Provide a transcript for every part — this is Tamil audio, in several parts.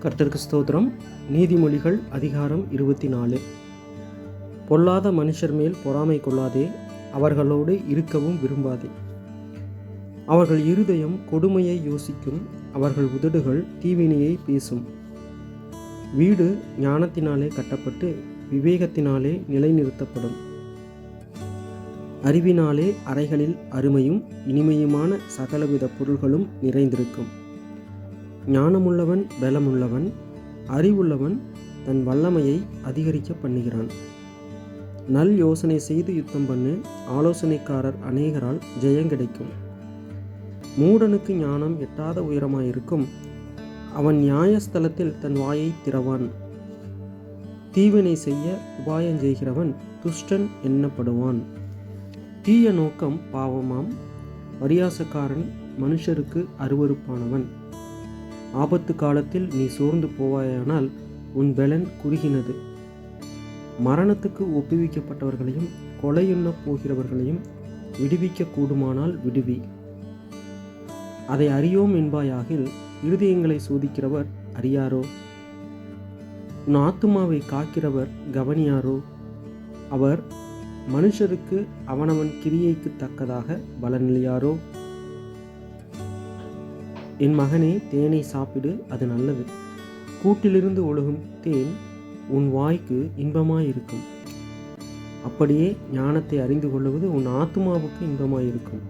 கர்த்தருக்கு ஸ்தோத்திரம். நீதிமொழிகள் அதிகாரம் 24. பொல்லாத மனுஷர் மேல் பொறாமை கொள்ளாதே, அவர்களோடு இருக்கவும் விரும்பாதே. அவர்கள் இருதயம் கொடுமையை யோசிக்கும், அவர்கள் உதடுகள் தீவினையை பேசும். வீடு ஞானத்தினாலே கட்டப்பட்டு விவேகத்தினாலே நிலைநிறுத்தப்படும். அறிவினாலே அறைகளில் அருமையும் இனிமையுமான சகலவித பொருள்களும் நிறைந்திருக்கும். ஞானமுள்ளவன் பலமுள்ளவன், அறிவுள்ளவன் தன் வல்லமையை அதிகரிக்க பண்ணுகிறான். நல் யோசனை செய்து யுத்தம் பண்ணு, ஆலோசனைக்காரர் அநேகரால் ஜெயங்கிடைக்கும். மூடனுக்கு ஞானம் எட்டாத உயரமாயிருக்கும், அவன் நியாயஸ்தலத்தில் தன் வாயை திறவான். தீவினை செய்ய உபாயஞ்செய்கிறவன் துஷ்டன் எண்ணப்படுவான். தீய நோக்கம் பாவமாம், பரியாசக்காரன் மனுஷருக்கு அருவருப்பானவன். ஆபத்து காலத்தில் நீ சோர்ந்து போவாயானால் உன் பெலன் குறுகினது. மரணத்துக்கு ஒப்புவிக்கப்பட்டவர்களையும் கொலையுண்ண போகிறவர்களையும் விடுவிக்க கூடுமானால் விடுவி. அதை அறியோம் என்பாயாகில் இருதயங்களை சோதிக்கிறவர் அறியாரோ? உன் ஆத்துமாவை காக்கிறவர் கவனியாரோ? அவர் மனுஷருக்கு அவனவன் கிரியைக்கு தக்கதாக பலனளியாரோ? என் மகனே, தேனை சாப்பிடு, அது நல்லது. கூட்டிலிருந்து ஒழுகும் தேன் உன் வாய்க்கு இன்பமாயிருக்கும். அப்படியே ஞானத்தை அறிந்து கொள்வது உன் ஆத்துமாவுக்கு இன்பமாயிருக்கும்.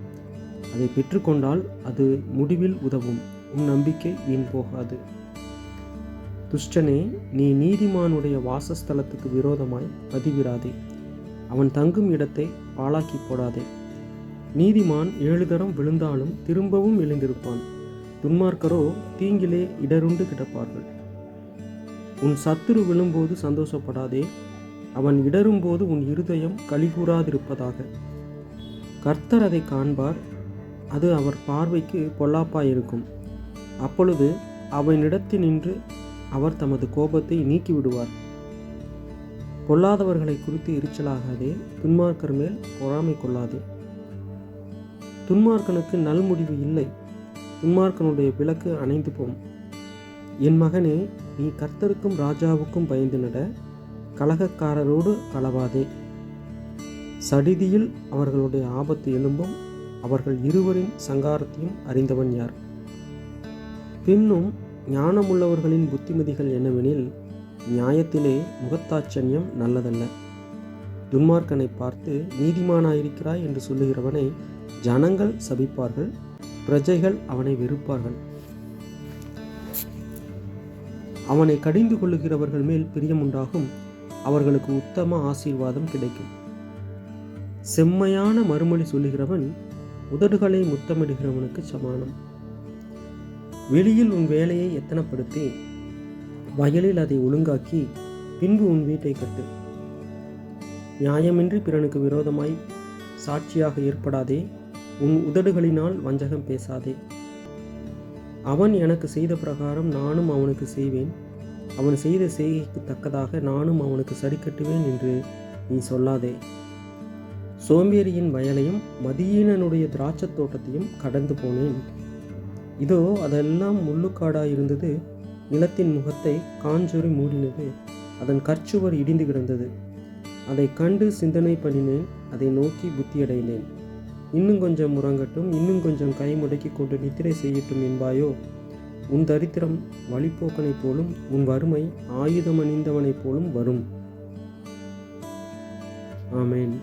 அதை பெற்றுக்கொண்டால் அது முடிவில் உதவும். உன் நம்பிக்கை வீண் போகாது. துஷ்டனே, நீ நீதிமானுடைய வாசஸ்தலத்துக்கு விரோதமாய் பதிவிடாதே. அவன் தங்கும் இடத்தை பாழாக்கி போடாதே. நீதிமான் 7 தரம் விழுந்தாலும் திரும்பவும் எழுந்திருப்பான். துன்மார்க்கரோ தீங்கிலே இடருண்டு கிடப்பார்கள். உன் சத்துரு விழும்போது சந்தோஷப்படாதே, அவன் இடரும்போது உன் இருதயம் களிகூறாதிருப்பதாக. கர்த்தர் அதை காண்பார், அது அவர் பார்வைக்கு பொல்லாப்பாயிருக்கும். அப்பொழுது அவனிடத்தினின்று அவர் தமது கோபத்தை நீக்கிவிடுவார். பொல்லாதவர்களை குறித்து எரிச்சலாகாதே, துன்மார்க்கர் மேல் பொறாமை கொள்ளாதே. துன்மார்க்கனுக்கு நல்முடிவு இல்லை, துன்மார்க்கனுடைய விளக்கு அணைந்து போம். என் மகனே, நீ கர்த்தருக்கும் ராஜாவுக்கும் பயந்து நட, கலகக்காரரோடு கலவாதே. சடிதியில் அவர்களுடைய ஆபத்து எழும்பும், அவர்கள் இருவரின் சங்காரத்தையும் அறிந்தவன் யார்? பின்னும் ஞானமுள்ளவர்களின் புத்திமதிகள் என்னவெனில், நியாயத்திலே முகத்தாட்சண்யம் நல்லதல்ல. துன்மார்க்கனை பார்த்து நீதிமானாயிருக்கிறாய் என்று சொல்லுகிறவனை ஜனங்கள் சபிப்பார்கள், பிரஜைகள் அவனை வெறுப்பார்கள். அவனை கடிந்து கொள்ளுகிறவர்கள் மேல் பிரியமுண்டாகும், அவர்களுக்கு உத்தம ஆசீர்வாதம் கிடைக்கும். செம்மையான மறுமொழி சொல்லுகிறவன் உதடுகளை முத்தமிடுகிறவனுக்கு சமானம். வெளியில் உன் வேலையை எத்தனப்படுத்தி வயலில் அதை ஒழுங்காக்கி பின்பு உன் வீட்டை கட்டு. நியாயமின்றி பிறனுக்கு விரோதமாய் சாட்சியாக ஏற்படாதே, உன் உதடுகளினால் வஞ்சகம் பேசாதே. அவன் எனக்கு செய்த பிரகாரம் நானும் அவனுக்கு செய்வேன், அவன் செய்த செய்கைக்கு தக்கதாக நானும் அவனுக்கு சரிக்கட்டுவேன் என்று நீ சொல்லாதே. சோம்பேறியின் வயலையும் மதியீனனுடைய திராட்சத் தோட்டத்தையும் கடந்து போனேன். இதோ அதெல்லாம் முள்ளுக்காடாயிருந்தது, நிலத்தின் முகத்தை காஞ்சொறி மூடினது, அதன் கற்சுவர் இடிந்து கிடந்தது. அதை கண்டு சிந்தனை பண்ணினேன், அதை நோக்கி புத்தியடைந்தேன். இன்னும் கொஞ்சம் உறங்கட்டும், இன்னும் கொஞ்சம் கை முடக்கி கொண்டு நித்திரை செய்யட்டும் என்பாயோ? உன் தரித்திரம் வழிப்போக்கனைப் போலும், உன் வறுமை ஆயுதம் அணிந்தவனைப் போலும் வரும். ஆமேன்.